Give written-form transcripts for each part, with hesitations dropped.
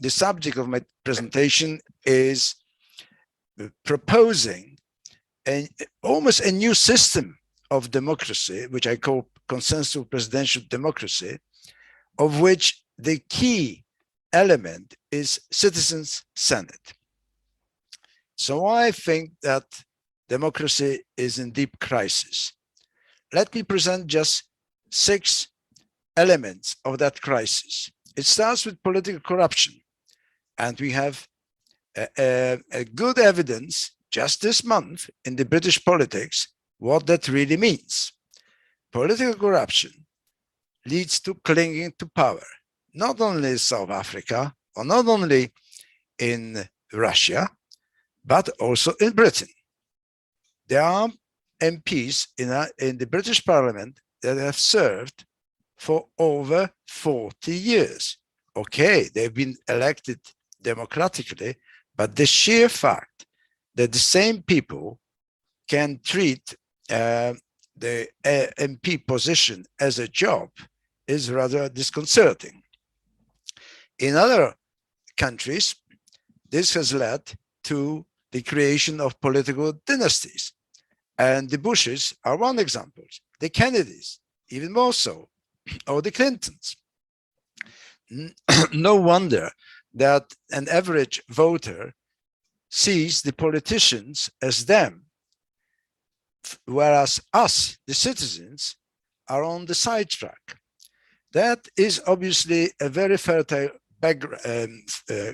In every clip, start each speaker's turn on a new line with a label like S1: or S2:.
S1: the subject of my presentation is proposing almost a new system of democracy, which I call Consensual Presidential Democracy, of which the key element is citizens' Senate. So I think that democracy is in deep crisis. Let me present just 6 elements of that crisis. It starts with political corruption, and we have a good evidence just this month in the British politics what that really means. Political corruption leads to clinging to power, not only in South Africa or not only in Russia, but also in Britain. There are MPs in the British Parliament that have served for over 40 years. Okay, they've been elected democratically, but the sheer fact that the same people can treat the MP position as a job is rather disconcerting. In other countries, this has led to the creation of political dynasties. And the Bushes are one example, the Kennedys, even more so, or the Clintons. No wonder that an average voter sees the politicians as them, whereas us, the citizens, are on the sidetrack. That is obviously a very fertile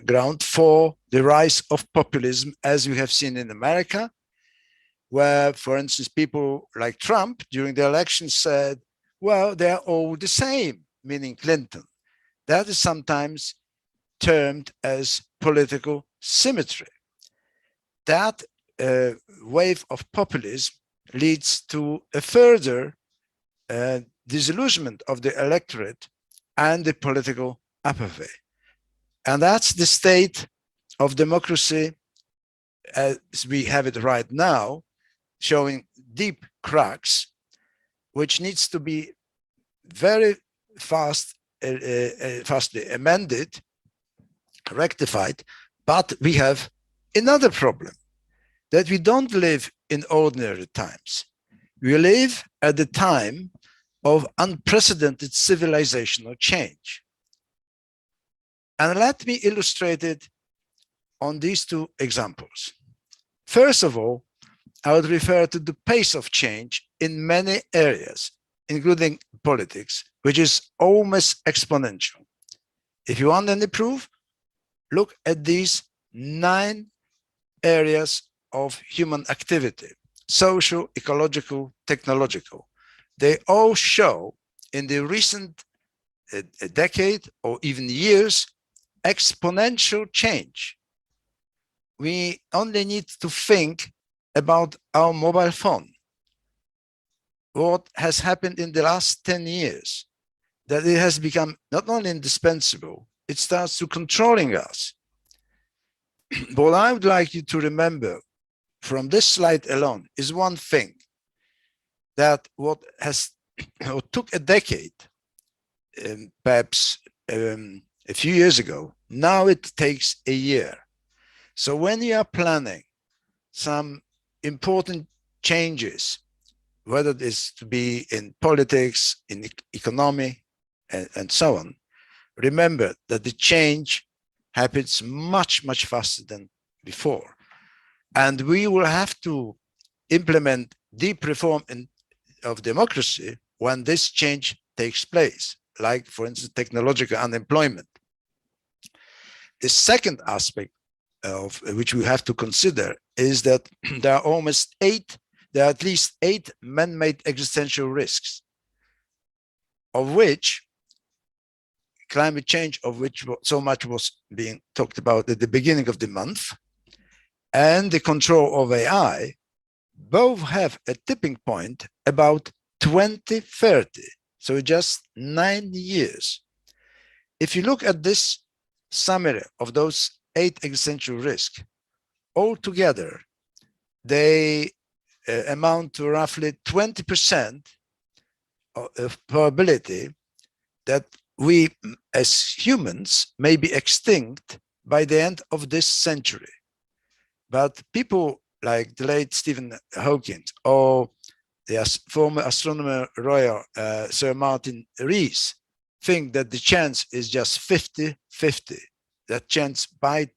S1: ground for the rise of populism, as we have seen in America, where, for instance, people like Trump during the election said, well, they're all the same, meaning Clinton. That is sometimes termed as political symmetry. That wave of populism leads to a further disillusionment of the electorate and the political apathy. And that's the state of democracy as we have it right now, showing deep cracks, which needs to be very fastly amended, rectified. But we have another problem, that we don't live in ordinary times. We live at the time of unprecedented civilizational change. And let me illustrate it on these 2 examples. First of all, I would refer to the pace of change in many areas, including politics, which is almost exponential. If you want any proof, look at these 9 areas of human activity: social, ecological, technological. They all show in the recent decade or even years exponential change. We only need to think about our mobile phone. What has happened in the last 10 years, that it has become not only indispensable, it starts to controlling us. What I would like you to remember from this slide alone is one thing, that what took a decade, perhaps a few years ago, now it takes a year. So when you are planning some important changes, whether it is to be in politics, in economy, and so on, remember that the change happens much, much faster than before. And we will have to implement deep reform of democracy when this change takes place, like, for instance, technological unemployment. The second aspect of which we have to consider is that there are at least 8 man-made existential risks, of which climate change, of which so much was being talked about at the beginning of the month, and the control of AI, both have a tipping point about 2030, so just 9 years. If you look at this summary of those 8 existential risks, altogether, they amount to roughly 20% of probability that we as humans may be extinct by the end of this century. But people like the late Stephen Hawking or the former astronomer royal Sir Martin Rees think that the chance is just 50-50. That chance by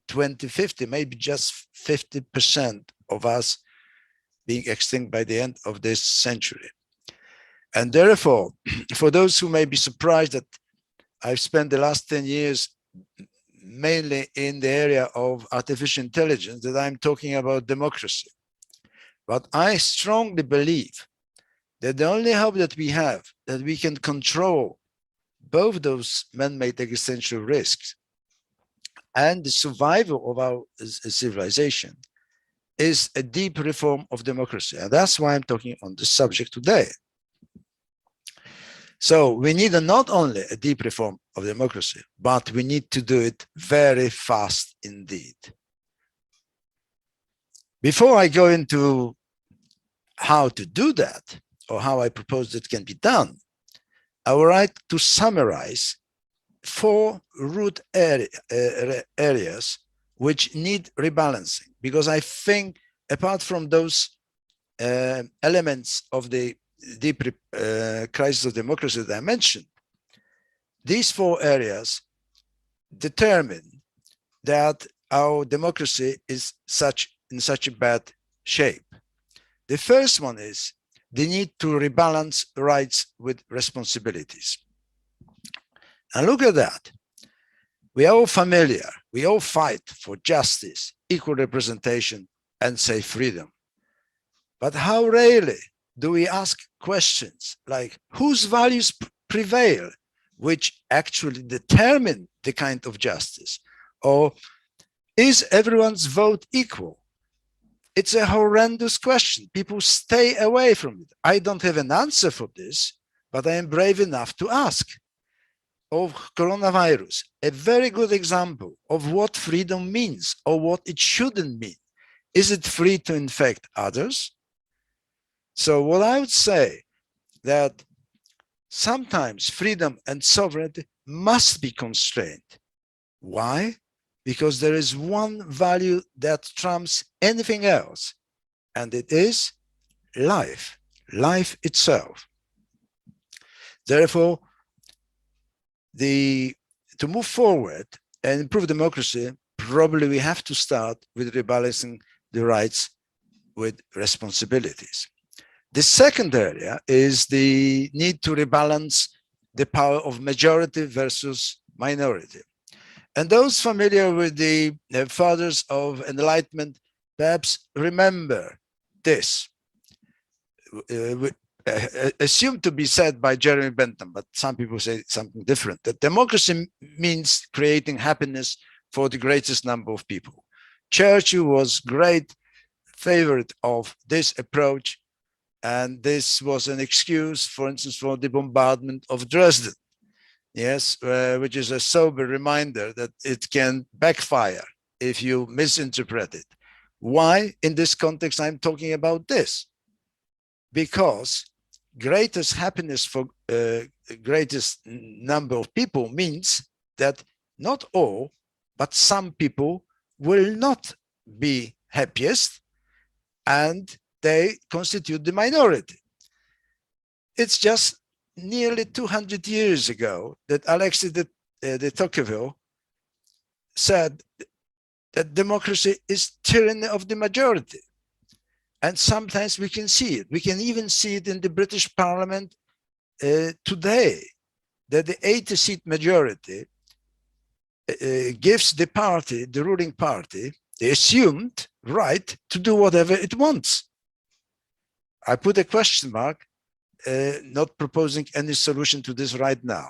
S1: 2050 maybe just 50% of us being extinct by the end of this century. And therefore, for those who may be surprised that I've spent the last 10 years mainly in the area of artificial intelligence, that I'm talking about democracy. But I strongly believe that the only hope that we have, that we can control both those man-made existential risks and the survival of our civilization, is a deep reform of democracy. And that's why I'm talking on this subject today. So we need not only a deep reform of democracy, but we need to do it very fast indeed. Before I go into how to do that, or how I propose it can be done, I would like to summarize 4 root areas which need rebalancing, because I think apart from those elements of the deep crisis of democracy that I mentioned, these 4 areas determine that our democracy is in such a bad shape. The first one is the need to rebalance rights with responsibilities. And look at that. We are all familiar. We all fight for justice, equal representation, and say freedom. But how rarely do we ask questions like whose values prevail, which actually determine the kind of justice? Or is everyone's vote equal? It's a horrendous question. People stay away from it. I don't have an answer for this, but I am brave enough to ask. Of coronavirus, a very good example of what freedom means or what it shouldn't mean. Is it free to infect others? So what I would say that sometimes freedom and sovereignty must be constrained. Why? Because there is one value that trumps anything else, and it is life, life itself. Therefore, to move forward and improve democracy, probably we have to start with rebalancing the rights with responsibilities. The second area is the need to rebalance the power of majority versus minority. And those familiar with the fathers of enlightenment perhaps remember this, assumed to be said by Jeremy Bentham, but some people say something different, that democracy means creating happiness for the greatest number of people. Churchill was great favorite of this approach, and this was an excuse, for instance, for the bombardment of Dresden. Yes, which is a sober reminder that it can backfire if you misinterpret it. Why, in this context, I'm talking about this? Because greatest happiness for greatest number of people means that not all, but some people will not be happiest, and they constitute the minority. It's just nearly 200 years ago that Alexis de Tocqueville said that democracy is tyranny of the majority. And sometimes we can see it. We can even see it in the British Parliament today, that the 80-seat majority gives the party, the ruling party, the assumed right to do whatever it wants. I put a question mark, not proposing any solution to this right now.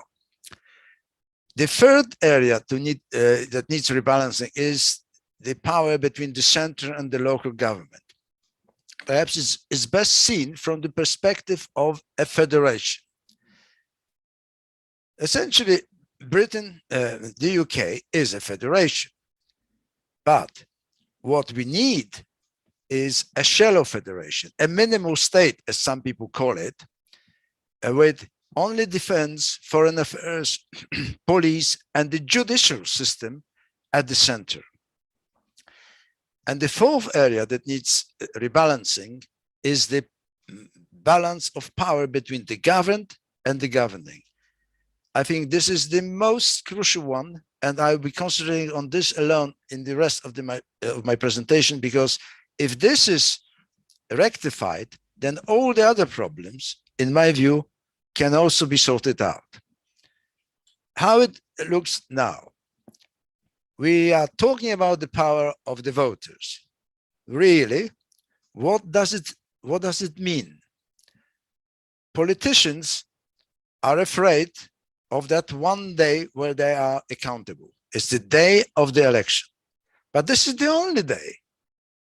S1: The third area that needs rebalancing is the power between the center and the local government. Perhaps it's best seen from the perspective of a federation. Essentially, Britain, the UK, is a federation. But what we need is a shallow federation, a minimal state, as some people call it, with only defense, foreign affairs, police, and the judicial system at the center. And the fourth area that needs rebalancing is the balance of power between the governed and the governing. I think this is the most crucial one, and I will be concentrating on this alone in the rest of my presentation, because if this is rectified, then all the other problems, in my view, can also be sorted out. How it looks now. We are talking about the power of the voters. Really, what does it mean? Politicians are afraid of that one day where they are accountable. It's the day of the election. But this is the only day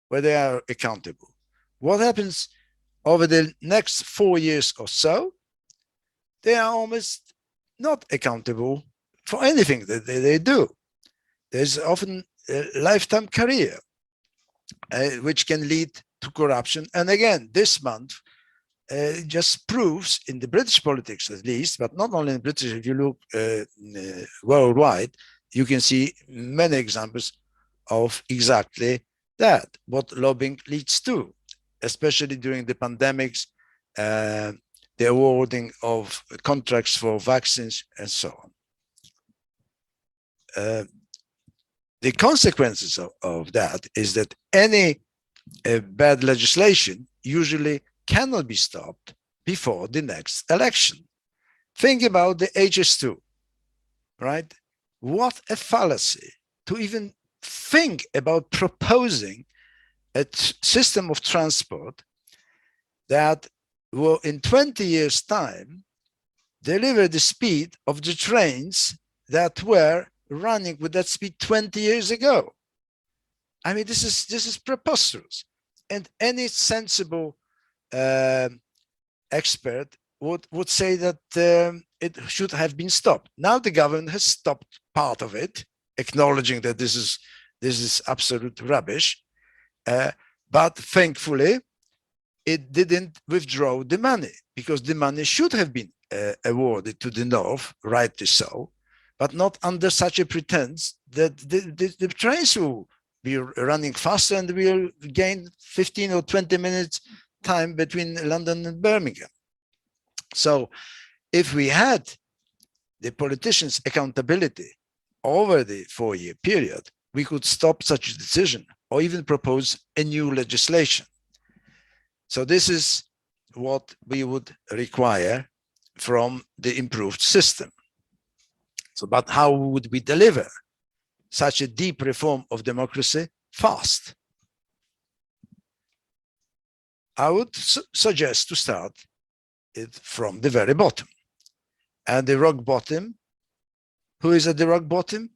S1: where they are accountable. What happens over the next 4 years or so? They are almost not accountable for anything that they do. There's often a lifetime career, which can lead to corruption. And again, this month just proves, in the British politics at least, but not only in British, if you look worldwide, you can see many examples of exactly that, what lobbying leads to, especially during the pandemics, the awarding of contracts for vaccines and so on. The consequences of that is that any bad legislation usually cannot be stopped before the next election. Think about the HS2, right? What a fallacy to even think about proposing a system of transport that will, in 20 years' time, deliver the speed of the trains that were running with that speed 20 years ago. I mean, this is preposterous. And any sensible expert would say that it should have been stopped. Now the government has stopped part of it, acknowledging that this is absolute rubbish. But thankfully, it didn't withdraw the money, because the money should have been awarded to the North, rightly so, but not under such a pretense that the trains will be running faster and we'll gain 15 or 20 minutes time between London and Birmingham. So if we had the politicians' accountability over the 4-year period, we could stop such a decision or even propose a new legislation. So this is what we would require from the improved system. So, but how would we deliver such a deep reform of democracy fast? I would suggest to start it from the very bottom. And the rock bottom, who is at the rock bottom?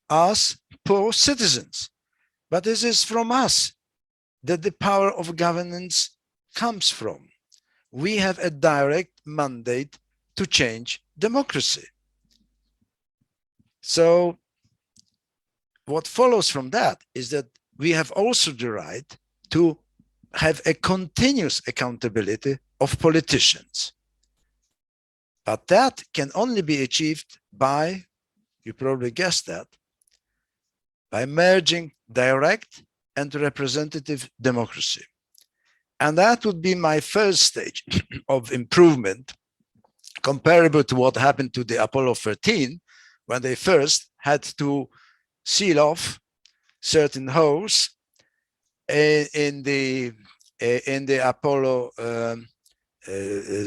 S1: Us, poor citizens. But this is from us that the power of governance comes from. We have a direct mandate to change democracy. So what follows from that is that we have also the right to have a continuous accountability of politicians. But that can only be achieved by, you probably guessed that, by merging direct and representative democracy. And that would be my first stage of improvement, comparable to what happened to the Apollo 13, when they first had to seal off certain holes in the Apollo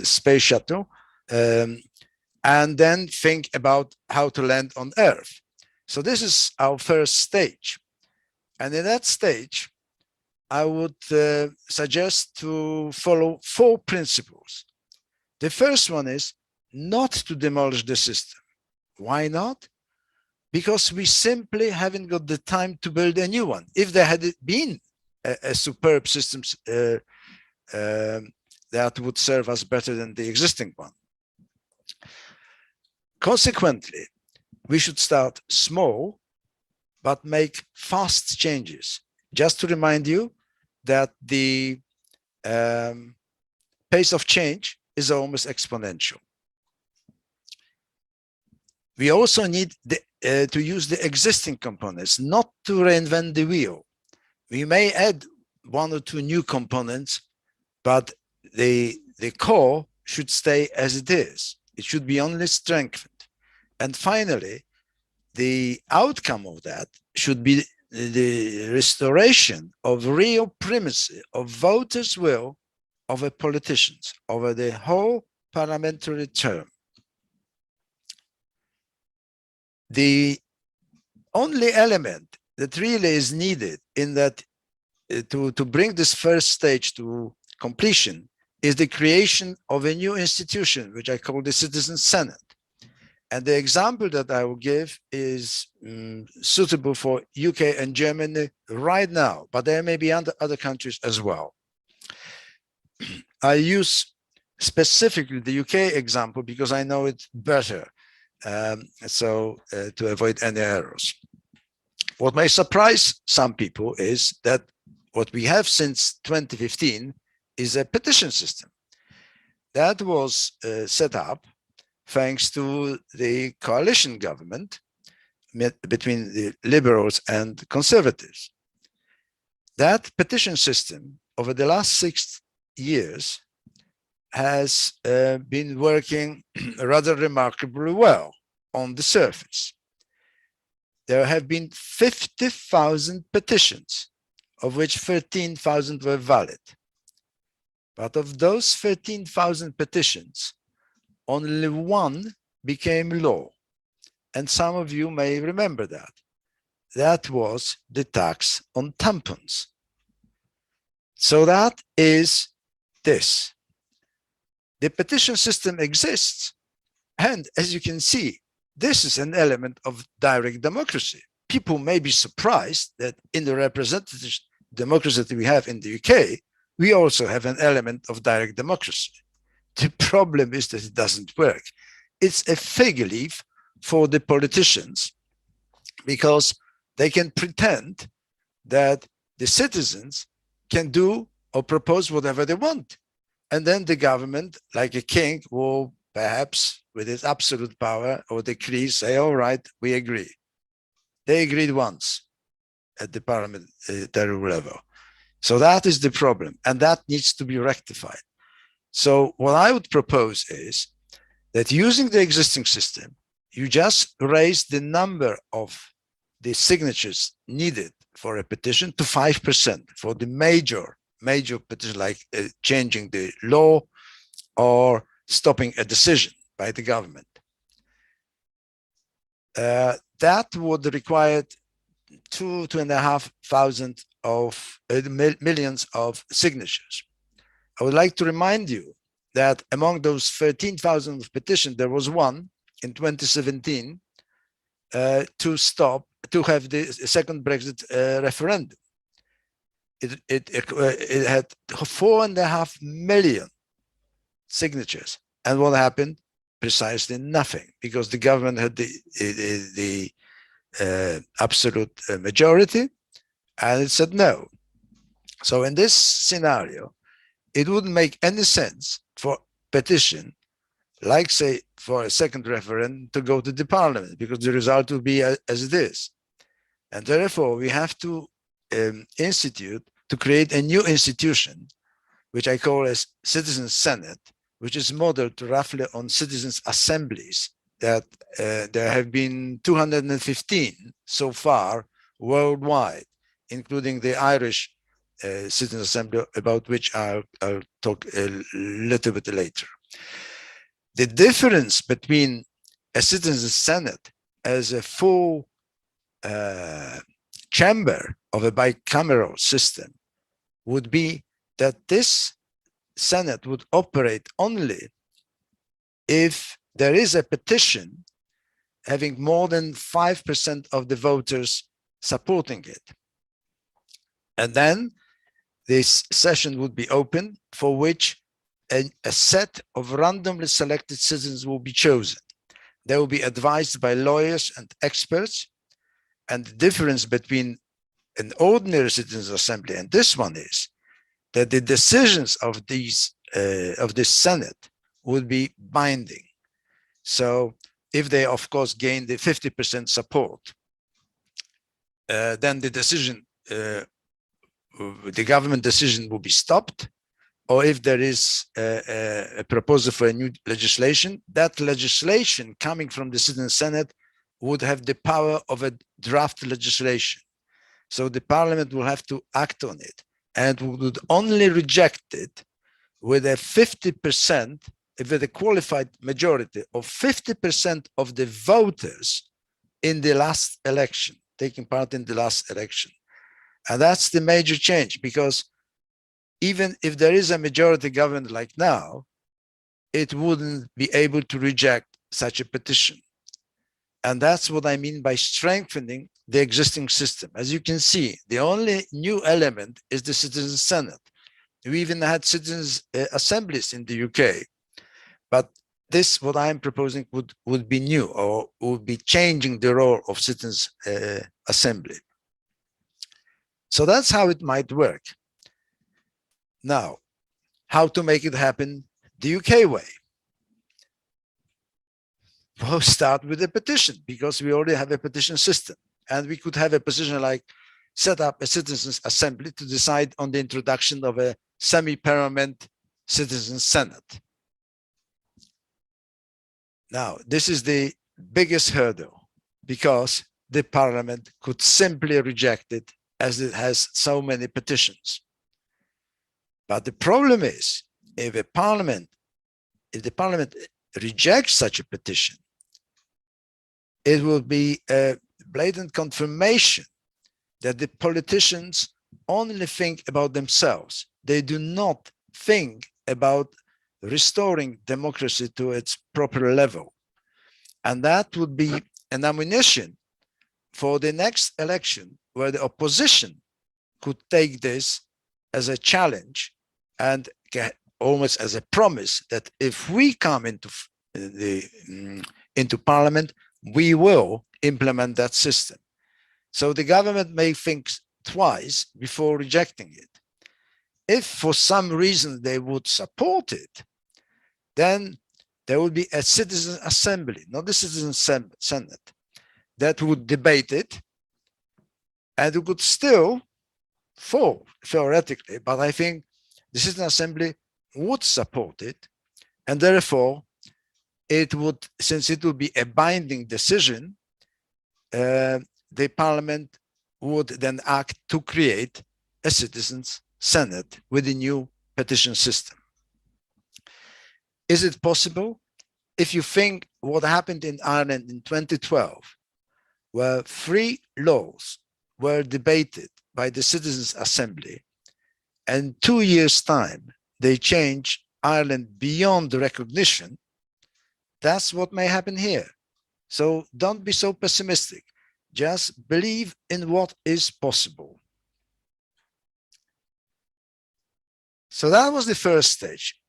S1: space shuttle, and then think about how to land on Earth. So this is our first stage. And in that stage, I would suggest to follow 4 principles. The first one is not to demolish the system. Why not? Because we simply haven't got the time to build a new one. If there had been a superb system that would serve us better than the existing one. Consequently, we should start small, but make fast changes. Just to remind you that the pace of change is almost exponential. We also need to use the existing components, not to reinvent the wheel. We may add one or two new components, but the core should stay as it is. It should be only strengthened. And finally, the outcome of that should be the restoration of real primacy of voters' will over politicians, over the whole parliamentary term. The only element that really is needed in that to bring this first stage to completion is the creation of a new institution, which I call the Citizen Senate. And the example that I will give is suitable for UK and Germany right now, but there may be other countries as well. I use specifically the UK example because I know it better, to avoid any errors. What may surprise some people is that what we have since 2015 is a petition system that was set up thanks to the coalition government between the liberals and conservatives. That petition system over the last 6 years has been working rather remarkably well on the surface. There have been 50,000 petitions, of which 13,000 were valid. But of those 13,000 petitions, only one became law. And some of you may remember that. That was the tax on tampons. So that is this. The petition system exists. And as you can see, this is an element of direct democracy. People may be surprised that in the representative democracy that we have in the UK, we also have an element of direct democracy. The problem is that it doesn't work. It's a fig leaf for the politicians because they can pretend that the citizens can do or propose whatever they want. And then the government, like a king, will perhaps with its absolute power or decree say, all right, we agree. They agreed once at the parliamentary level. So that is the problem, and that needs to be rectified. So what I would propose is that using the existing system, you just raise the number of the signatures needed for a petition to 5% for the major petition, like changing the law or stopping a decision by the government. That would require 2,500 of millions of signatures. I would like to remind you that among those 13,000 petitions, there was one in 2017 to have the second Brexit referendum. It had 4.5 million signatures. And what happened? Precisely nothing, because the government had the absolute majority, and it said no. So in this scenario, it wouldn't make any sense for petition, like say for a second referendum, to go to the parliament, because the result will be as it is. And therefore, we have to create a new institution, which I call as Citizens Senate, which is modeled roughly on citizens' assemblies. That there have been 215 so far worldwide, including the Irish Citizens Assembly, about which I'll talk a little bit later. The difference between a Citizens Senate as a full chamber of a bicameral system would be that this Senate would operate only if there is a petition having more than 5% of the voters supporting it. And then this session would be open, for which a set of randomly selected citizens will be chosen. They will be advised by lawyers and experts. And the difference between an ordinary citizens assembly and this one is that the decisions of this Senate would be binding. So if they, of course, gain the 50% support, then the decision, the government decision will be stopped. Or if there is a proposal for a new legislation, that legislation coming from the Citizen Senate would have the power of a draft legislation. So the parliament will have to act on it, and would only reject it with a 50%, with a qualified majority of 50% of the voters in the last election, taking part in the last election. And that's the major change, because even if there is a majority government like now, it wouldn't be able to reject such a petition. And that's what I mean by strengthening the existing system. As you can see, the only new element is the Citizen Senate. We even had citizens' assemblies in the UK, but this, what I'm proposing, would be new, or would be changing the role of Citizens' Assembly. So that's how it might work. Now, how to make it happen the UK way? We'll start with a petition, because we already have a petition system. And we could have a position like set up a citizens' assembly to decide on the introduction of a semi-permanent citizens' senate. Now, this is the biggest hurdle, because the parliament could simply reject it, as it has so many petitions. But the problem is, if the parliament rejects such a petition, it will be a blatant confirmation that the politicians only think about themselves. They do not think about restoring democracy to its proper level. And that would be an ammunition for the next election, where the opposition could take this as a challenge and almost as a promise that if we come into parliament, we will implement that system. So the government may think twice before rejecting it. If for some reason they would support it, then there would be a citizen assembly, not the citizen senate, that would debate it, and it could still fall, theoretically, but I think the citizen assembly would support it, and therefore it would, since it would be a binding decision, the parliament would then act to create a citizens' senate with a new petition system. Is it possible? If you think what happened in Ireland in 2012, where 3 laws were debated by the Citizens' Assembly, and 2 years' time, they changed Ireland beyond recognition, that's what may happen here. So don't be so pessimistic. Just believe in what is possible. So that was the first stage.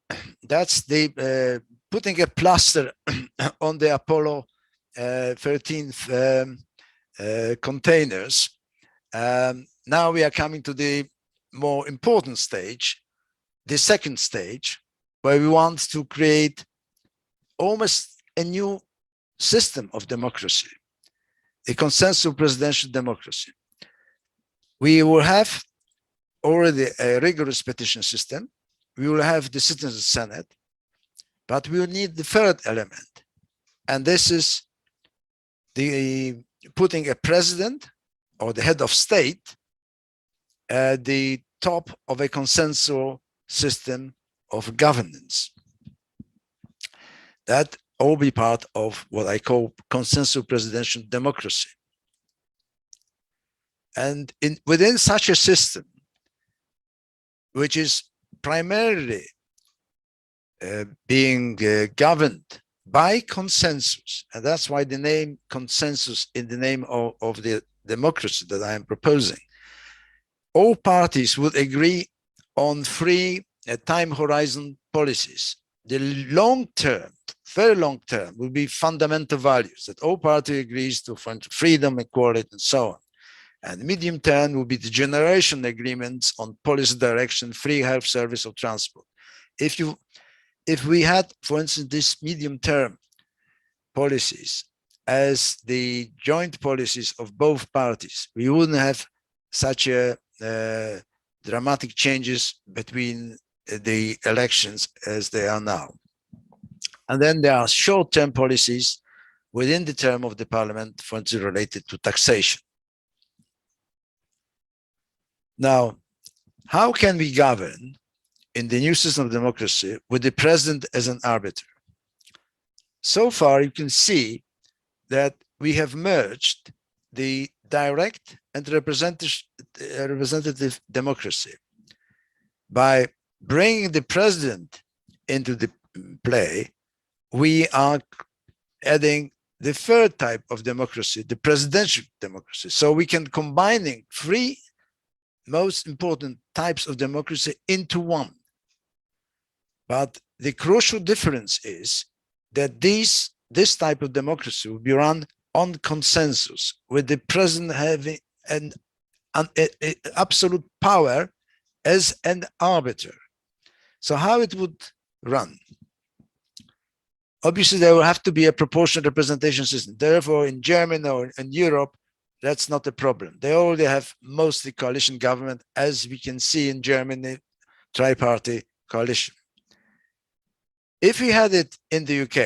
S1: That's the putting a plaster on the Apollo 13th containers. Now we are coming to the more important stage, the second stage, where we want to create almost a new system of democracy, a consensual presidential democracy. We will have already a rigorous petition system. We will have the Citizens' Senate, but we will need the third element. And this is the putting a president or the head of state at the top of a consensual system of governance. That all be part of what I call consensual presidential democracy. And within such a system, which is primarily being governed by consensus, and that's why the name consensus in the name of the democracy that I am proposing, all parties would agree on 3 time horizon policies. The long term, very long term, will be fundamental values that all parties agrees to: freedom, equality, and so on. And medium term will be the generation agreements on policy direction, free health service or transport. If we had, for instance, this medium term policies as the joint policies of both parties, we wouldn't have such a dramatic changes between the elections as they are now. And then there are short-term policies within the term of the parliament, for instance, related to taxation. Now, how can we govern in the new system of democracy with the president as an arbiter? So far, you can see that we have merged the direct and representative democracy by bringing the president into the play. We are adding the third type of democracy, the presidential democracy. So we can combining three most important types of democracy into one. But the crucial difference is that this type of democracy will be run on consensus, with the president having an absolute power as an arbiter. So how it would run? Obviously, there will have to be a proportional representation system. Therefore, in Germany or in Europe, that's not a problem. They already have mostly coalition government, as we can see in Germany, tri-party coalition. If we had it in the UK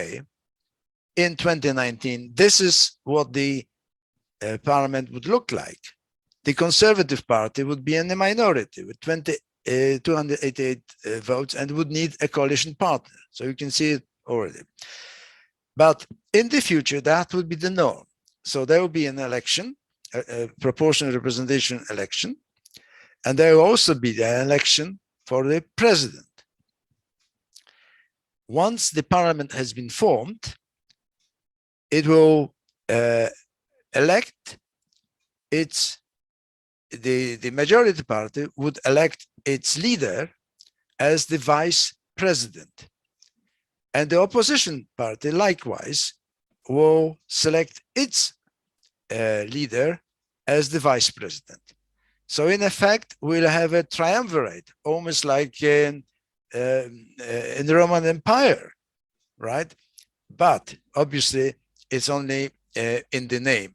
S1: in 2019, this is what the parliament would look like. The Conservative Party would be in the minority with 288 votes and would need a coalition partner. So you can see it already. But in the future, that would be the norm. So there will be an election, a proportional representation election, and there will also be an election for the president. Once the parliament has been formed, it will elect the majority party would elect its leader as the vice president. And the opposition party, likewise, will select its leader as the vice president. So in effect, we'll have a triumvirate, almost like in the Roman Empire, right? But obviously, it's only in the name.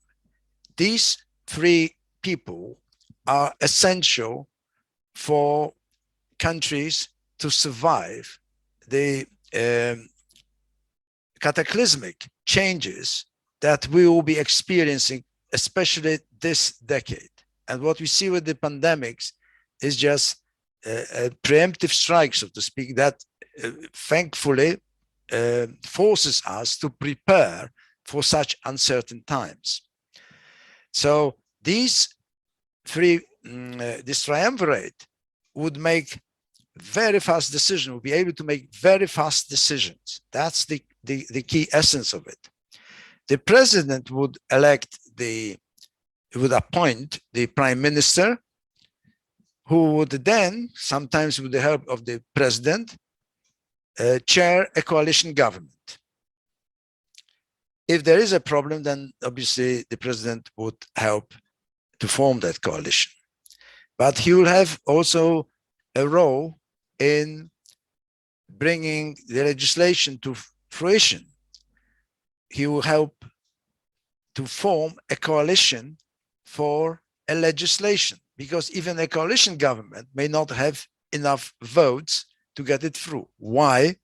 S1: These three people are essential for countries to survive the cataclysmic changes that we will be experiencing, especially this decade. And what we see with the pandemics is just a preemptive strike, so to speak, that thankfully forces us to prepare for such uncertain times. So these three, this triumvirate would make very fast decisions, will be able to make very fast decisions. That's the key essence of it. The president would would appoint the prime minister, who would then, sometimes with the help of the president, chair a coalition government. If there is a problem, then obviously the president would help to form that coalition. But he will have also a role in bringing the legislation to fruition. He will help to form a coalition for a legislation, because even a coalition government may not have enough votes to get it through. Why?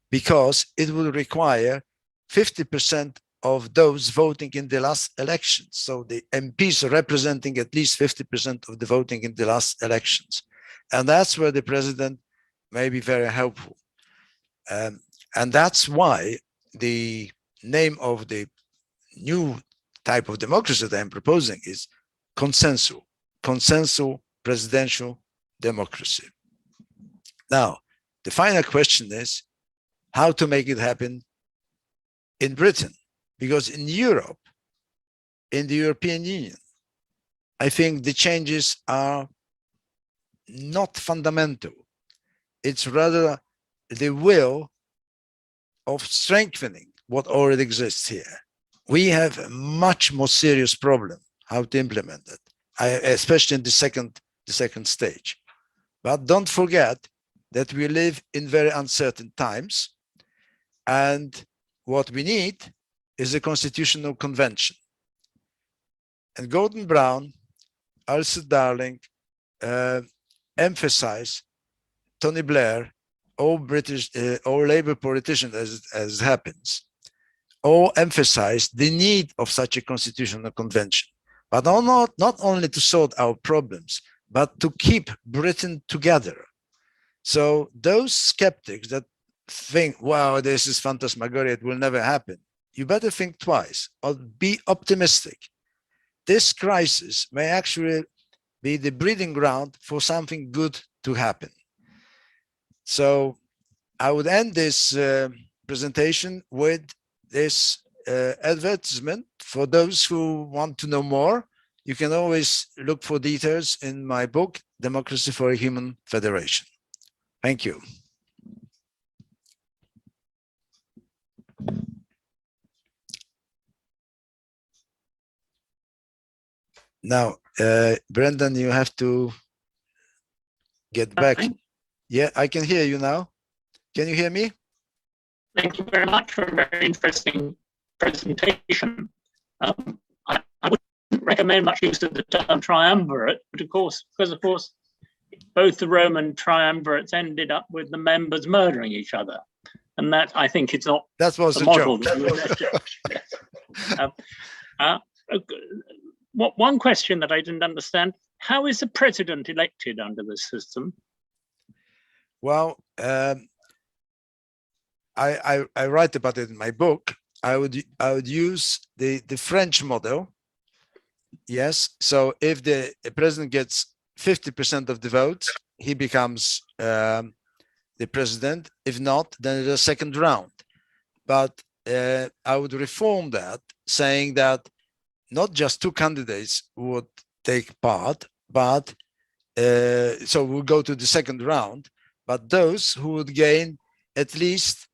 S1: Because it will require 50% of those voting in the last elections. So the MPs representing at least 50% of the voting in the last elections. And that's where the president may be very helpful. And that's why the name of the new type of democracy that I'm proposing is consensual presidential democracy. Now, the final question is how to make it happen in Britain, because in Europe, in the European Union, I think the changes are not fundamental. It's rather the will of strengthening what already exists here. We have a much more serious problem how to implement it, especially in the second stage. But don't forget that we live in very uncertain times, and what we need is a constitutional convention. And Gordon Brown, Alistair Darling, emphasize, Tony Blair, all British, all Labour politicians, as happens, all emphasize the need of such a constitutional convention, but not only to sort our problems, but to keep Britain together. So those skeptics that think, wow, this is phantasmagoria, it will never happen, you better think twice or be optimistic. This crisis may actually be the breeding ground for something good to happen. So I would end this presentation with this advertisement for those who want to know more. You can always look for details in my book, Democracy for a Human Federation. Thank you. Now, Brendan, you have to get back. Yeah, I can hear you now. Can you hear me?
S2: Thank you very much for a very interesting presentation. I wouldn't recommend much use of the term triumvirate, but of course, both the Roman triumvirates ended up with the members murdering each other. And that, I think, it's not
S1: that was
S2: the model. One question that I didn't understand, how is the president elected under this system?
S1: Well, I write about it in my book. I would use the French model. Yes. So if the president gets 50% of the votes, he becomes the president. If not, then it's a second round. But I would reform that, saying that not just two candidates would take part, but so we'll go to the second round, but those who would gain at least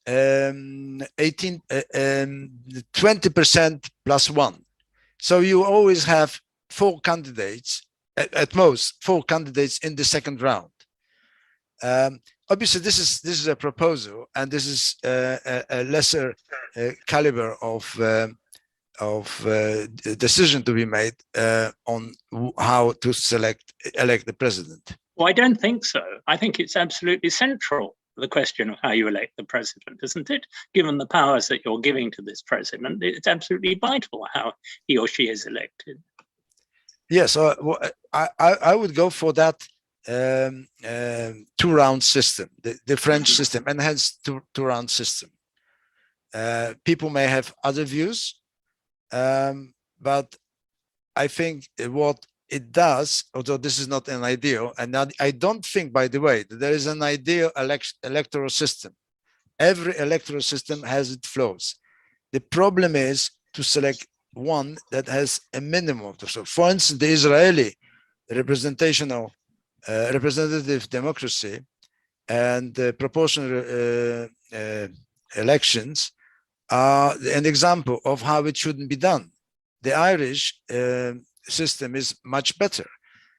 S1: 20% plus one. So you always have four candidates, at most four candidates in the second round. Obviously, this is a proposal, and this is a lesser caliber of decision to be made on how to elect the president.
S2: Well, I don't think so. I think it's absolutely central, the question of how you elect the president, isn't it? Given the powers that you're giving to this president, it's absolutely vital how he or she is elected.
S1: Yes, I would go for that two-round system, the French system, and hence two-round system. People may have other views, but I think what it does, although this is not an ideal, and I don't think, by the way, that there is an ideal electoral system. Every electoral system has its flaws. The problem is to select one that has a minimum. So, for instance, the Israeli representative democracy and proportional elections are an example of how it shouldn't be done. The Irish system is much better.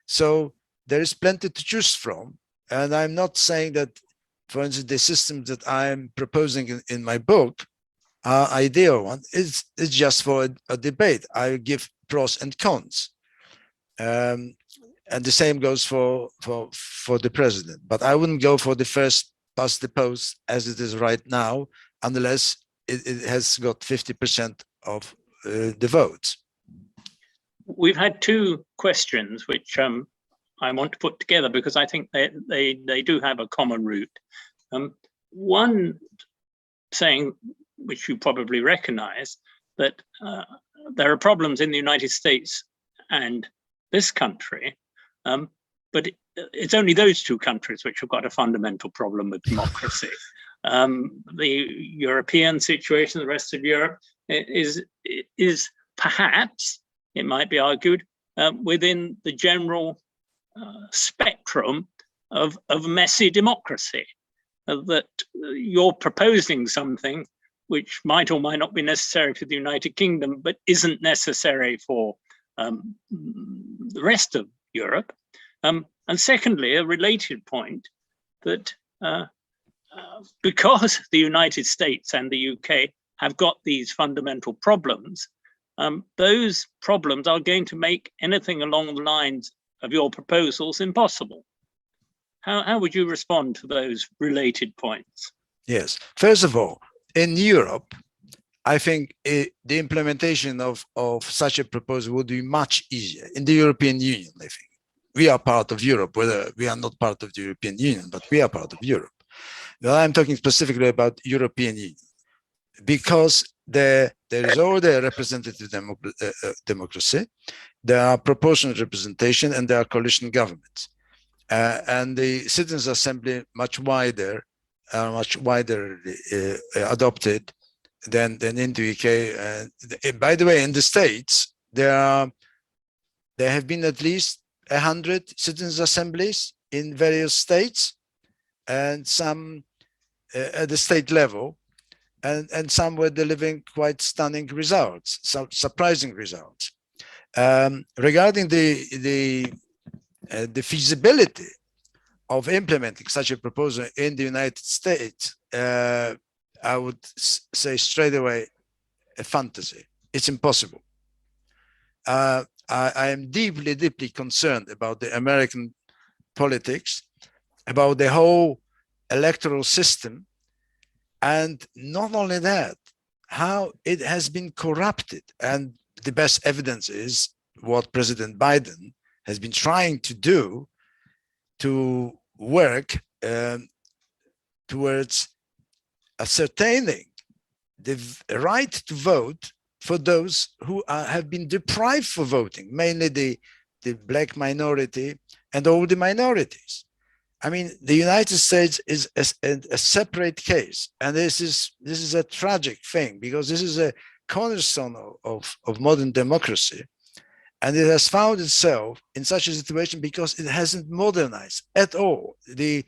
S1: So there is plenty to choose from. And I'm not saying that, for instance, the systems that I'm proposing in my book are ideal one. It's just for a debate. I give pros and cons. And the same goes for the president. But I wouldn't go for the first past the post as it is right now, unless it has got 50% of the votes.
S2: We've had two questions which I want to put together because I think they do have a common root. One saying, which you probably recognize, that there are problems in the United States and this country, but it's only those two countries which have got a fundamental problem with democracy. The European situation, the rest of Europe, is perhaps, it might be argued, within the general spectrum of messy democracy, that you're proposing something which might or might not be necessary for the United Kingdom, but isn't necessary for the rest of Europe. And secondly, a related point, that because the United States and the UK have got these fundamental problems, those problems are going to make anything along the lines of your proposals impossible. How would you respond to those related points?
S1: Yes. First of all, in Europe, I think the implementation of such a proposal would be much easier. In the European Union, I think. We are part of Europe, whether we are not part of the European Union, but we are part of Europe. Now I'm talking specifically about European Union, because there is already a representative democracy, there are proportional representation, and there are coalition governments. And the Citizens' Assembly much wider adopted than in the UK. By the way, in the States, there have been at least 100 Citizens' Assemblies in various states, and some at the state level, and some were delivering quite stunning results, some surprising results. Regarding the feasibility of implementing such a proposal in the United States, I would say straight away, a fantasy. It's impossible. I am deeply, deeply concerned about the American politics, about the whole electoral system, and not only that, how it has been corrupted. And the best evidence is what President Biden has been trying to do to work towards ascertaining the right to vote for those who have been deprived for voting, mainly the Black minority and all the minorities. I mean, the United States is a separate case, and this is a tragic thing, because this is a cornerstone of modern democracy, and it has found itself in such a situation because it hasn't modernized at all. The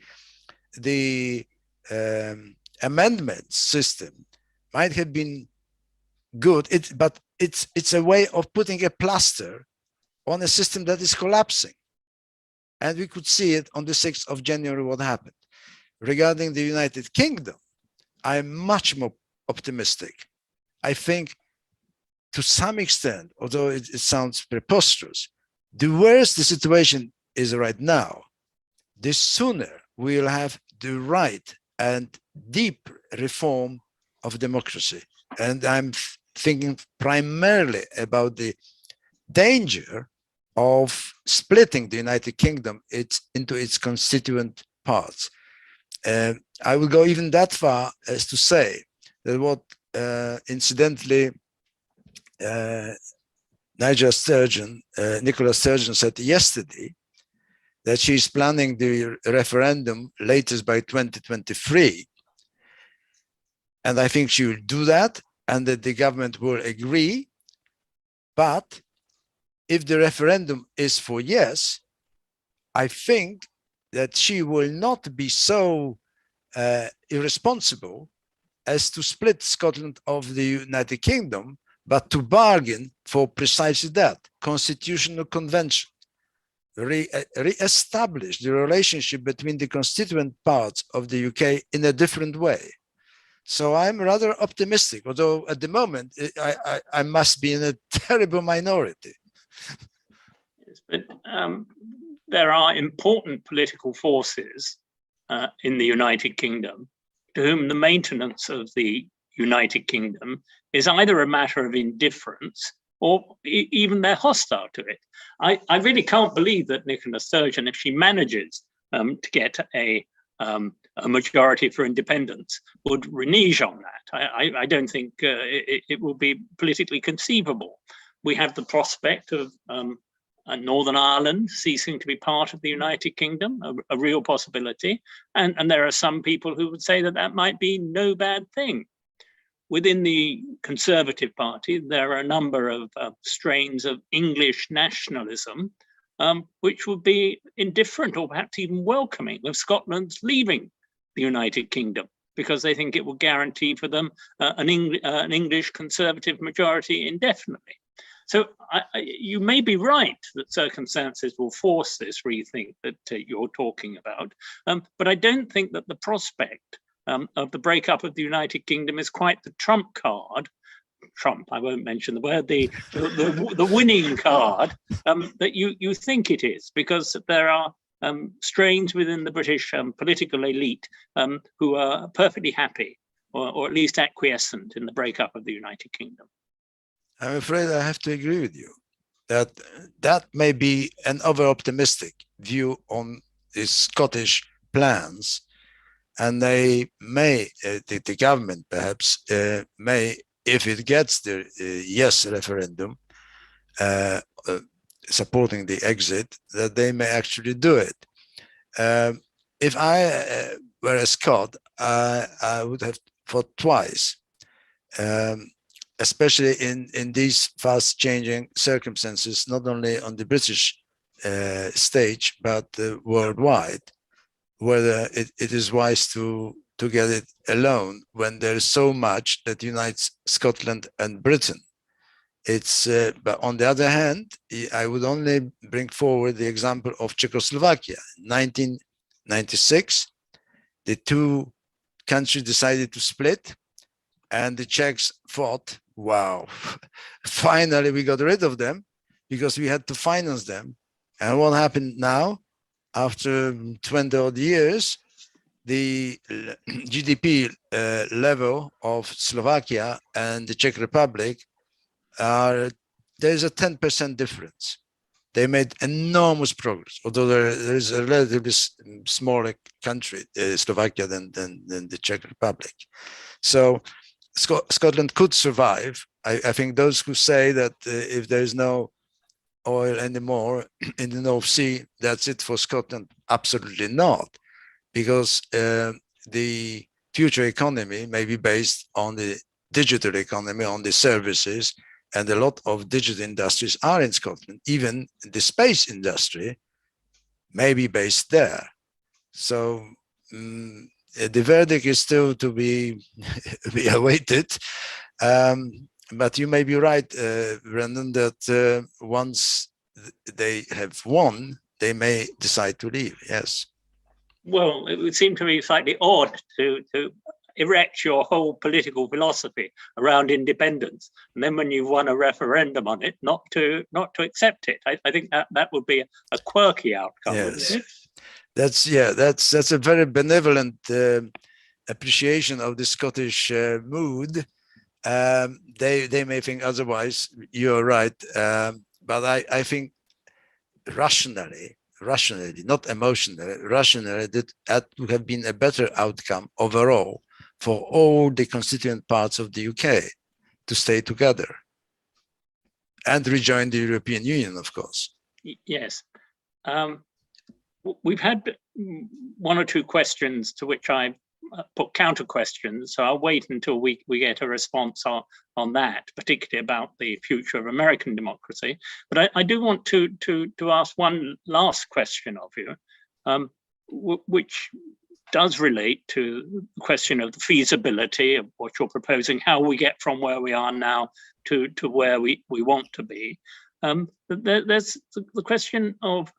S1: amendment system might have been good, but it's a way of putting a plaster on a system that is collapsing. And we could see it on the 6th of January, what happened. Regarding the United Kingdom, I'm much more optimistic. I think to some extent, although it sounds preposterous, the worse the situation is right now, the sooner we'll have the right and deep reform of democracy. And I'm thinking primarily about the danger of splitting the United Kingdom into its constituent parts. I will go even that far as to say that what incidentally Nicola Sturgeon said yesterday, that she's planning the referendum latest by 2023. And I think she will do that, and that the government will agree. But if the referendum is for yes, I think that she will not be so irresponsible as to split Scotland of the United Kingdom, but to bargain for precisely that, constitutional convention, re-establish the relationship between the constituent parts of the UK in a different way. So I'm rather optimistic, although at the moment I must be in a terrible minority.
S2: Yes, but there are important political forces in the United Kingdom to whom the maintenance of the United Kingdom is either a matter of indifference or even they're hostile to it. I really can't believe that Nicola Sturgeon, if she manages to get a majority for independence, would renege on that. I don't think it will be politically conceivable. We have the prospect of Northern Ireland ceasing to be part of the United Kingdom, a real possibility. And there are some people who would say that that might be no bad thing. Within the Conservative Party, there are a number of strains of English nationalism, which would be indifferent or perhaps even welcoming of Scotland's leaving the United Kingdom, because they think it will guarantee for them an English Conservative majority indefinitely. So you may be right that circumstances will force this rethink that you're talking about, but I don't think that the prospect of the breakup of the United Kingdom is quite the trump card. Trump, I won't mention the word, the winning card that you think it is, because there are strains within the British political elite who are perfectly happy, or at least acquiescent in the breakup of the United Kingdom.
S1: I'm afraid I have to agree with you that that may be an over-optimistic view on the Scottish plans, and they may, the government perhaps may, if it gets the yes referendum supporting the exit, that they may actually do it. If I were a Scot, I would have thought twice, especially in these fast changing circumstances, not only on the British stage, but worldwide, whether it is wise to get it alone when there is so much that unites Scotland and Britain. It's, but on the other hand, I would only bring forward the example of Czechoslovakia. In 1996, the two countries decided to split, and the Czechs thought, wow, finally we got rid of them because we had to finance them. And what happened now? After 20 odd years, the GDP level of Slovakia and the Czech Republic there's a 10% difference. They made enormous progress, although there is a relatively smaller country, Slovakia, than the Czech Republic. So Scotland could survive. I think those who say that if there is no oil anymore in the North Sea, that's it for Scotland, absolutely not, because the future economy may be based on the digital economy, on the services, and a lot of digital industries are in Scotland. Even the space industry may be based there. So the verdict is still to be awaited. But you may be right, Brendan, that once they have won, they may decide to leave. Yes.
S2: Well, it would seem to me slightly odd to erect your whole political philosophy around independence, and then when you've won a referendum on it, not to accept it. I think that would be a quirky outcome.
S1: Yes, that's a very benevolent appreciation of the Scottish mood. They may think otherwise. You're right, but I think rationally, not emotionally, rationally, that would have been a better outcome overall for all the constituent parts of the UK to stay together and rejoin the European Union, of course.
S2: Yes. We've had one or two questions to which I put counter questions, so I'll wait until we get a response on that, particularly about the future of American democracy. But I do want to ask one last question of you, which does relate to the question of the feasibility of what you're proposing, how we get from where we are now to where we want to be. There's the question of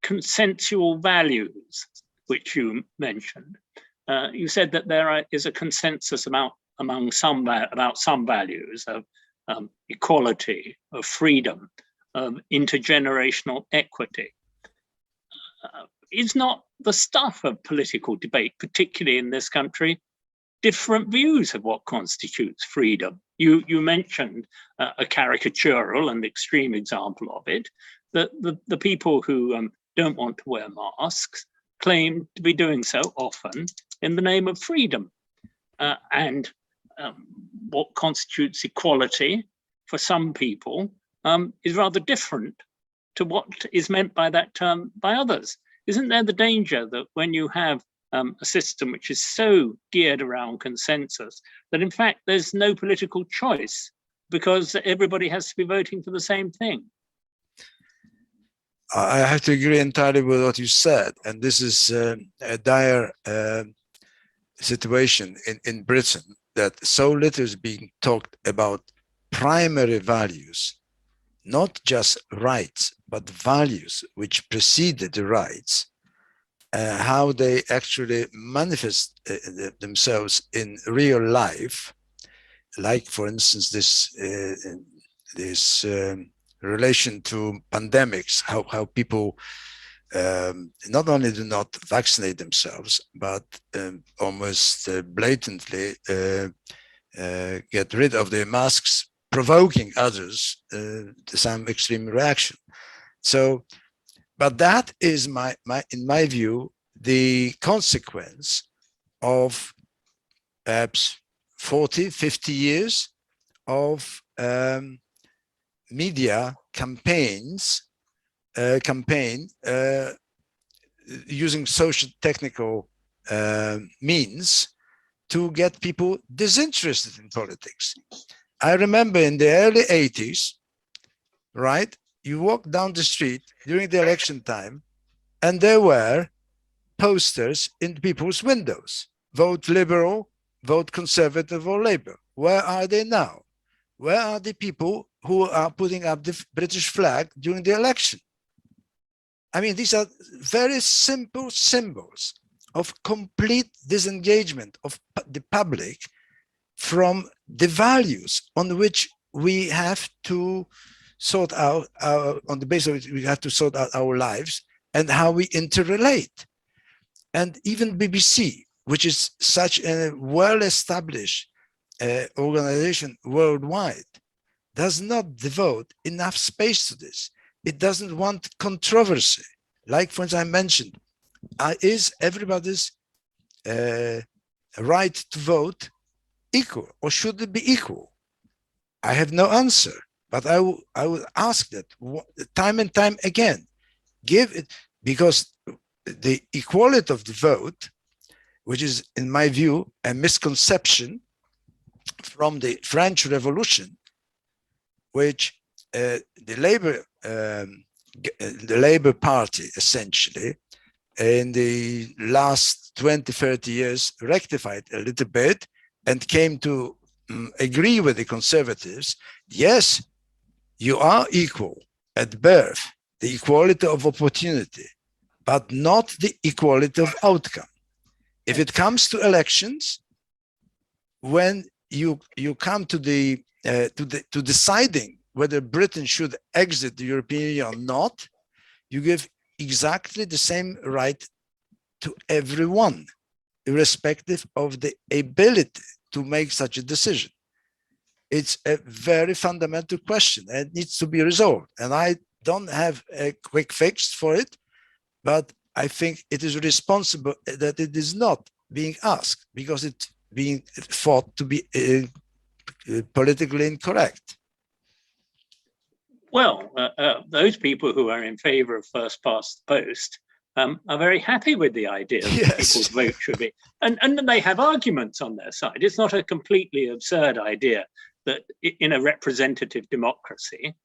S2: consensual values, which you mentioned. You said that there is a consensus about some values of equality, of freedom, of intergenerational equity. Is not the stuff of political debate, particularly in this country, different views of what constitutes freedom? You mentioned a caricatural and extreme example of it, that the people who don't want to wear masks claim to be doing so often in the name of freedom. And what constitutes equality for some people is rather different to what is meant by that term by others. Isn't there the danger that when you have a system which is so geared around consensus, that in fact there's no political choice because everybody has to be voting for the same thing?
S1: I have to agree entirely with what you said, and this is a dire situation in Britain, that so little is being talked about primary values, not just rights, but values which preceded the rights, how they actually manifest themselves in real life, like, for instance, this relation to pandemics, how people not only do not vaccinate themselves, but almost blatantly get rid of their masks, provoking others to some extreme reaction. So, but that is in my view, the consequence of perhaps 40, 50 years of media campaigns, using social technical means to get people disinterested in politics. I remember in the early 80s, right? You walk down the street during the election time, and there were posters in people's windows. Vote Liberal, vote Conservative or Labour. Where are they now? Where are the people who are putting up the British flag during the election? I mean, these are very simple symbols of complete disengagement of the public from the values on which we have to sort out on the basis of which we have to sort out our lives and how we interrelate. And even BBC, which is such a well-established organization worldwide, does not devote enough space to this. It doesn't want controversy. Like, for instance, I mentioned, is everybody's right to vote equal, or should it be equal? I have no answer, but I would ask that time and time again. Give it, because the equality of the vote, which is, in my view, a misconception from the French Revolution, which the Labour Party essentially in the last 20, 30 years rectified a little bit and came to agree with the Conservatives. Yes, you are equal at birth, the equality of opportunity, but not the equality of outcome. If it comes to elections, when you come to deciding whether Britain should exit the European Union or not, you give exactly the same right to everyone, irrespective of the ability to make such a decision. It's a very fundamental question and it needs to be resolved. And I don't have a quick fix for it, but I think it is responsible that it is not being asked, because it's being thought to be politically incorrect.
S2: Well, those people who are in favor of first past the post are very happy with the idea that people's vote should be, and they have arguments on their side. It's not a completely absurd idea that in a representative democracy,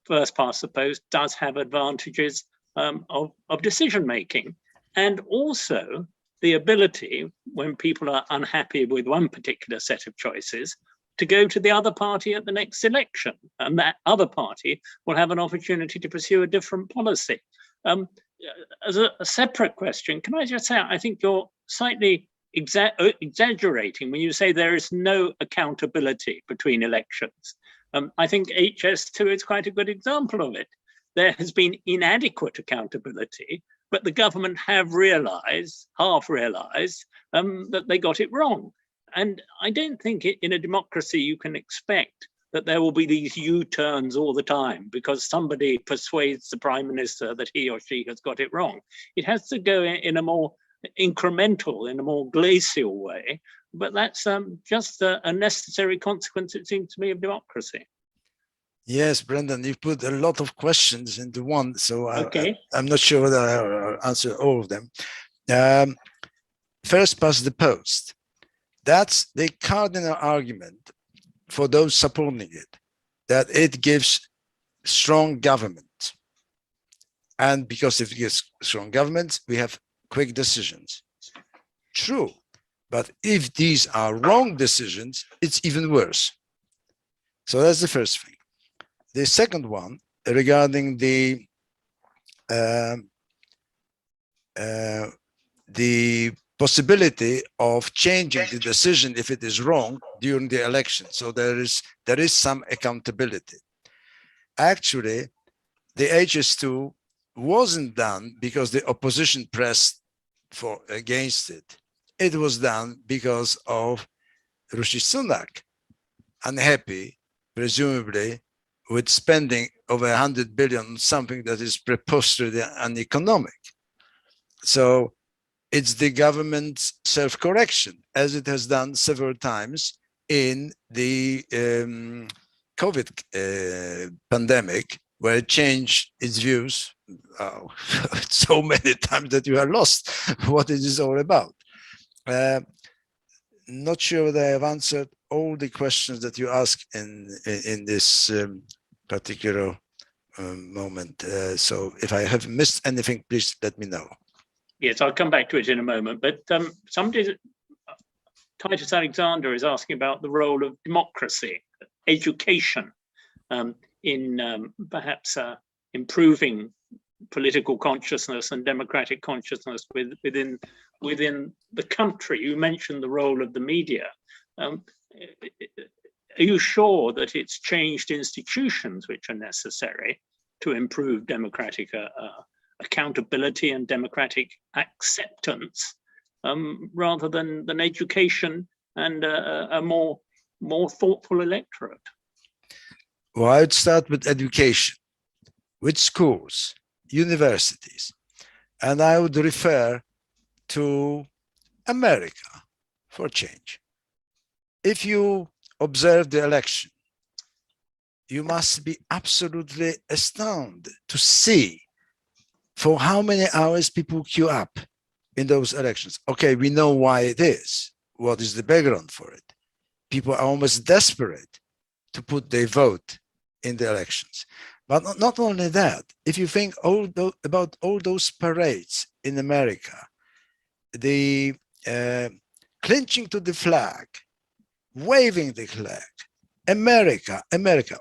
S2: first past the post does have advantages of decision making, and also the ability, when people are unhappy with one particular set of choices, to go to the other party at the next election, and that other party will have an opportunity to pursue a different policy. As a separate question, can I just say, I think you're slightly exaggerating when you say there is no accountability between elections. I think HS2 is quite a good example of it. There has been inadequate accountability, but the government have realized, half realized, that they got it wrong. And I don't think in a democracy you can expect that there will be these U-turns all the time because somebody persuades the prime minister that he or she has got it wrong. It has to go in a more incremental, in a more glacial way. But that's just a necessary consequence, it seems to me, of democracy.
S1: Yes, Brendan, you put a lot of questions into one, so
S2: okay.
S1: I'm not sure whether I'll answer all of them. First past the post. That's the cardinal argument for those supporting it, that it gives strong government. And because if it gives strong government, we have quick decisions. True, but if these are wrong decisions, it's even worse. So that's the first thing. The second one, regarding the the possibility of changing the decision if it is wrong during the election. So there is some accountability. Actually, the HS2 wasn't done because the opposition pressed against it. It was done because of Rishi Sunak, unhappy, presumably, with spending over 100 billion, something that is preposterous and uneconomic. So it's the government's self-correction, as it has done several times in the COVID pandemic, where it changed its views so many times that you are lost what it is all about. Not sure whether I have answered all the questions that you asked in this particular moment. So if I have missed anything, please let me know.
S2: Yes, I'll come back to it in a moment. But somebody, Titus Alexander, is asking about the role of democracy, education, in perhaps improving political consciousness and democratic consciousness within the country. You mentioned the role of the media. Are you sure that it's changed institutions which are necessary to improve democratic accountability and democratic acceptance, rather than education and a more thoughtful electorate?
S1: Well, I would start with education, with schools, universities, and I would refer to America for change. If you observe the election, you must be absolutely astounded to see for how many hours people queue up in those elections. Okay, we know why it is. What is the background for it? People are almost desperate to put their vote in the elections. But not only that, if you think about all those parades in America, the clinching to the flag, waving the flag, America.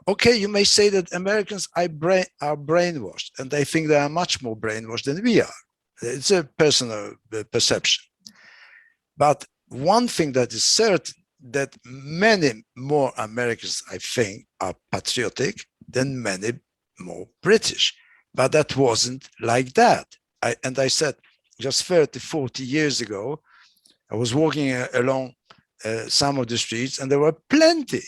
S1: Okay, you may say that Americans are brainwashed, and I think they are much more brainwashed than we are. It's a personal perception. But one thing that is certain, that many more Americans, I think, are patriotic than many more British. But that wasn't like that. I said, just 30, 40 years ago, I was walking along some of the streets, and there were plenty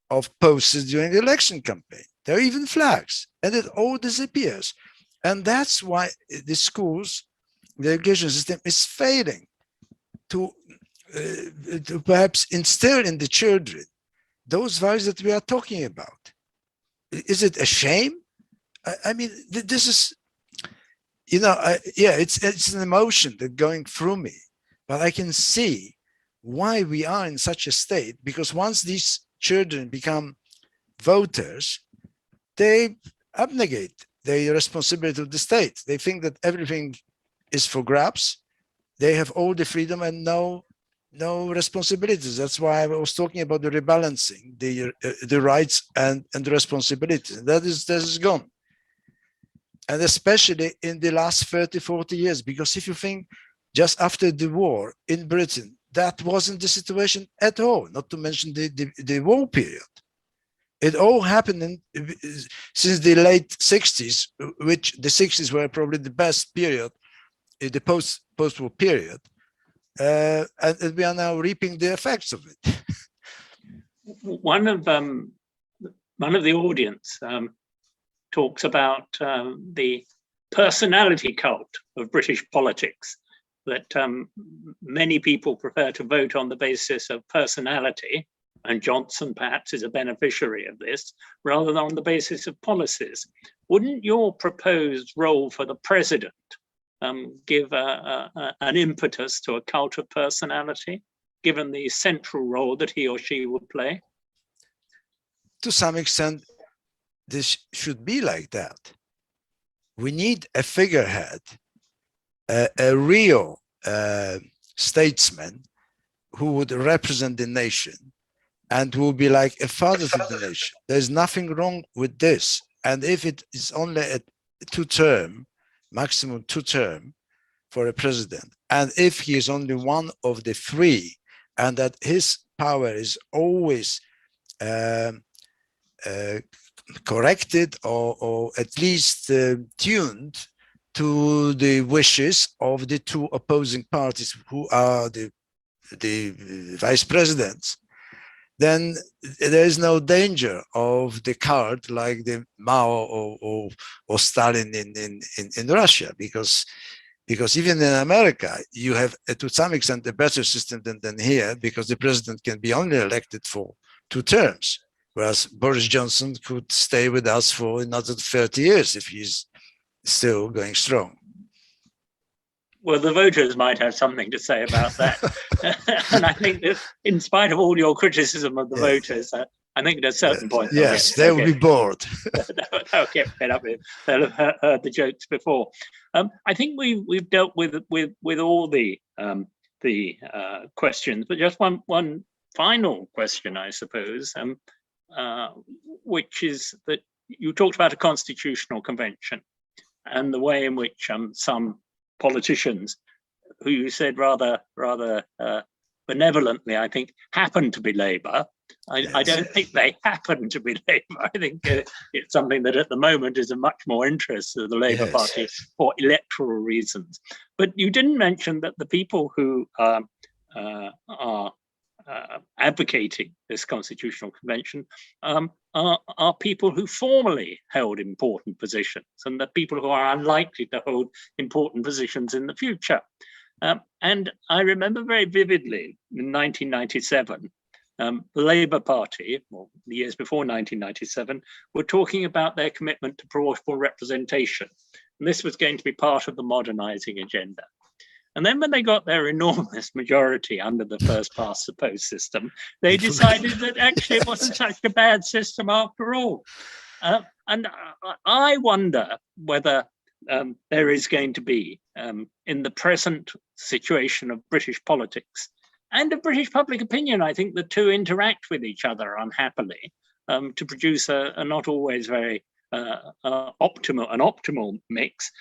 S1: of posters during the election campaign. There are even flags, and it all disappears. And that's why the schools, the education system is failing to perhaps instill in the children those values that we are talking about. Is it a shame? I mean, this is, it's an emotion that's going through me, but I can see why we are in such a state, because once these children become voters, they abnegate their responsibility to the state. They think that everything is for grabs. They have all the freedom and no responsibilities. That's why I was talking about the rebalancing, the rights and the responsibilities. That is gone. And especially in the last 30, 40 years, because if you think just after the war in Britain, that wasn't the situation at all, not to mention the war period. It all happened since the late 60s, which the 60s were probably the best period, the post-war period. And we are now reaping the effects of it.
S2: One of the audience talks about the personality cult of British politics, that many people prefer to vote on the basis of personality, and Johnson perhaps is a beneficiary of this, rather than on the basis of policies. Wouldn't your proposed role for the president give an impetus to a cult of personality, given the central role that he or she would play?
S1: To some extent, this should be like that. We need a figurehead, a real statesman who would represent the nation and will be like a father to the nation. There's nothing wrong with this. And if it is only a two-term, maximum two-term, for a president. And if he is only one of the three, and that his power is always corrected or at least tuned to the wishes of the two opposing parties who are the vice presidents, then there is no danger of the card like the Mao or Stalin in Russia, because even in America, you have to some extent a better system than here, because the president can be only elected for 2 terms, whereas Boris Johnson could stay with us for another 30 years if he's still going strong.
S2: Well, the voters might have something to say about that. And I think that in spite of all your criticism of the voters, I think at a certain point,
S1: they will be bored.
S2: They'll get fed up with. They'll have heard the jokes before. I think we've dealt with all the questions, but just one final question, I suppose, which is that you talked about a constitutional convention and the way in which some politicians, who you said rather benevolently, I think, happen to be Labour. I don't think they happen to be Labour. I think it's something that at the moment is of much more interest to the Labour Party for electoral reasons. But you didn't mention that the people who are advocating this constitutional convention are people who formerly held important positions, and the people who are unlikely to hold important positions in the future. And I remember very vividly in 1997, the Labour Party, or the years before 1997, were talking about their commitment to proportional representation. And this was going to be part of the modernising agenda. And then when they got their enormous majority under the first past the post system, they decided that actually it wasn't such a bad system after all. And I wonder whether there is going to be, in the present situation of British politics and of British public opinion, I think the two interact with each other unhappily to produce a not always very optimal mix.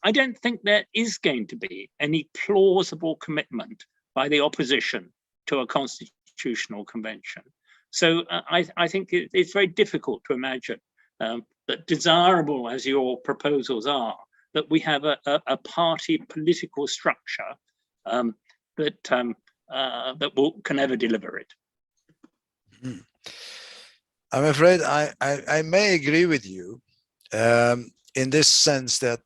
S2: I don't think there is going to be any plausible commitment by the opposition to a constitutional convention. So I think it's very difficult to imagine that, desirable as your proposals are, that we have a party political structure that can ever deliver it.
S1: Mm. I'm afraid I may agree with you in this sense that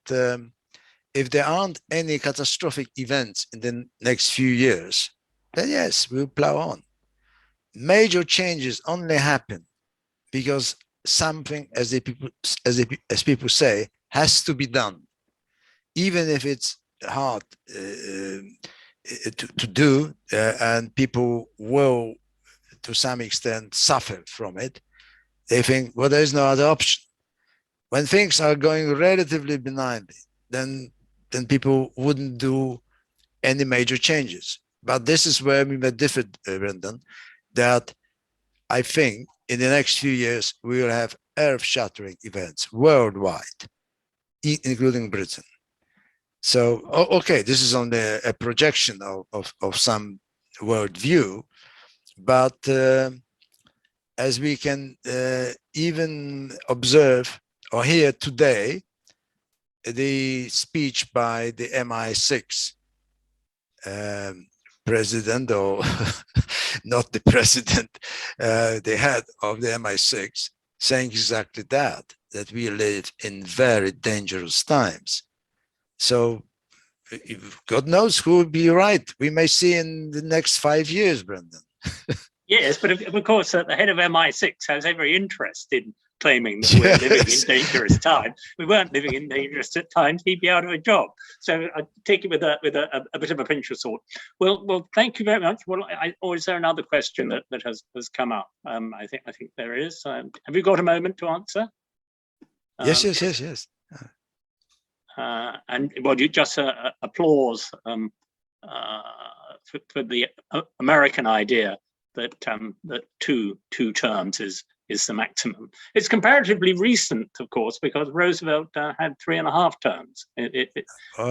S1: if there aren't any catastrophic events in the next few years, then yes, we'll plow on. Major changes only happen because something, as people say, has to be done, even if it's hard to do, and people will, to some extent, suffer from it. They think, well, there is no other option. When things are going relatively benignly, then people wouldn't do any major changes. But this is where we may differ, Brendan, that I think in the next few years, we will have earth-shattering events worldwide, including Britain. So, okay, this is only a projection of some worldview, but as we can even observe or hear today, the speech by the MI6 president, or not the president, the head of the MI6, saying exactly that we live in very dangerous times. So God knows who will be right. We may see in the next 5 years, Brendan.
S2: Yes, but of course, the head of MI6 has every interest in claiming that we're living in dangerous times. We weren't living in dangerous times, he'd be out of a job. So I take it with a bit of a pinch of salt. Well, thank you very much. Well, or is there another question that has come up? I think there is. Have you got a moment to answer?
S1: Yes.
S2: And well, you just applause for the American idea that that two terms is is the maximum. It's comparatively recent, of course, because Roosevelt had 3.5 terms.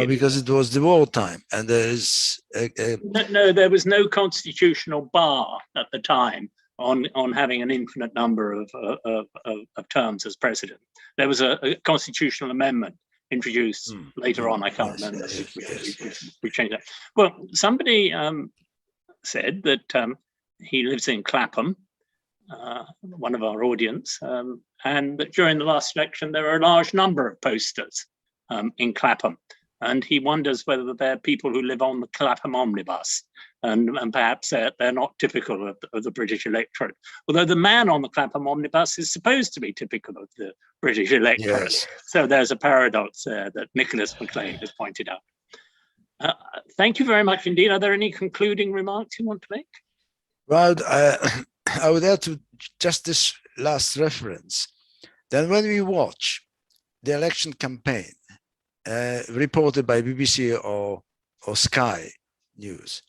S1: Because it was the wartime, and there's
S2: no, there was no constitutional bar at the time on having an infinite number of terms as president. There was a constitutional amendment introduced later on. I can't remember. We changed that. Well, somebody said that he lives in Clapham, one of our audience, and that during the last election there are a large number of posters in Clapham, and he wonders whether they're people who live on the Clapham omnibus, and perhaps they're not typical of the British electorate, although the man on the Clapham omnibus is supposed to be typical of the British electorate.
S1: Yes.
S2: So there's a paradox there that Nicholas MacLean has pointed out. Thank you very much indeed. Are there any concluding remarks you want to make?
S1: Well, I would add to just this last reference. Then when we watch the election campaign reported by BBC or Sky News,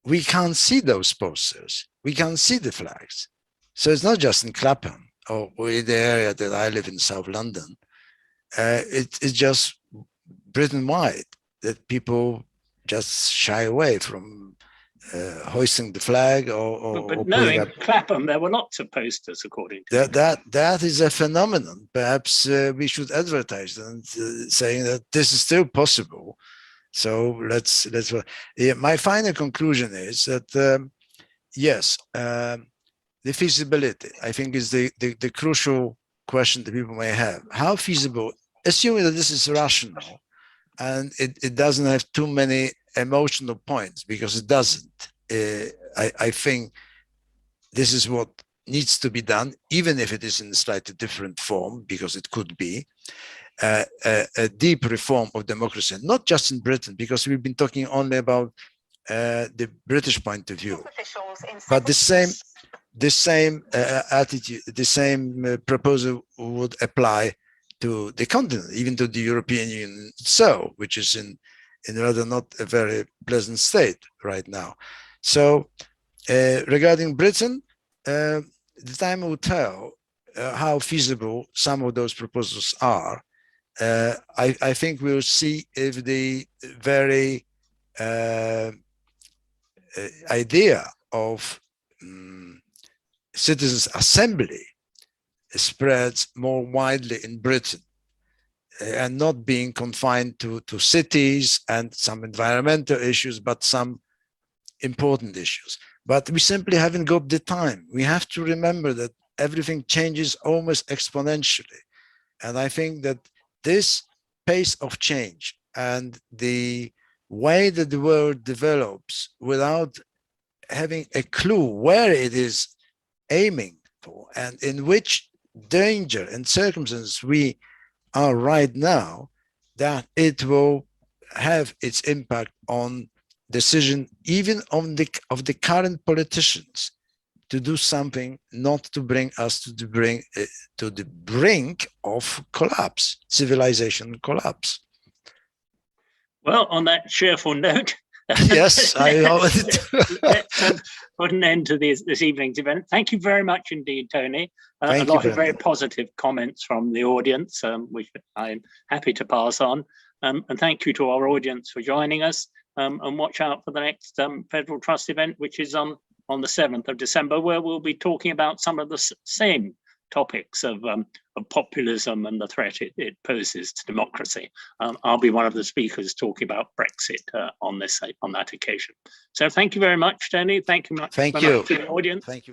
S1: we can't see those posters. We can't see the flags. So it's not just in Clapham or in the area that I live in, South London. It's just Britain-wide that people just shy away from hoisting the flag
S2: but no, in Clapham there were lots of posters, according to
S1: that is a phenomenon. Perhaps we should advertise and saying that this is still possible. So let's my final conclusion is that yes, the feasibility, I think, is the crucial question that people may have. How feasible, assuming that this is rational and it doesn't have too many emotional points, because it doesn't. I think this is what needs to be done, even if it is in a slightly different form, because it could be a deep reform of democracy, not just in Britain, because we've been talking only about the British point of view, but the same attitude, the same proposal would apply to the continent, even to the European Union itself, which is in rather not a very pleasant state right now. So regarding Britain, the time will tell how feasible some of those proposals are. I think we'll see if the very idea of citizens' assembly spreads more widely in Britain, and not being confined to cities and some environmental issues, but some important issues. But we simply haven't got the time. We have to remember that everything changes almost exponentially. And I think that this pace of change and the way that the world develops without having a clue where it is aiming for and in which danger and circumstances we are right now, that it will have its impact on decision even of the current politicians to do something, not to bring us to the brink of collapse, civilization collapse.
S2: Well, on that cheerful note,
S1: yes, I already
S2: let's put an end to this evening's event. Thank you very much indeed, Tony. A lot of very positive comments from the audience, which I'm happy to pass on. And thank you to our audience for joining us. And watch out for the next Federal Trust event, which is on the 7th of December, where we'll be talking about some of the same topics of populism and the threat it poses to democracy. I'll be one of the speakers talking about Brexit on that occasion. So thank you very much, Tony. Thank you much to the audience.
S1: Thank you.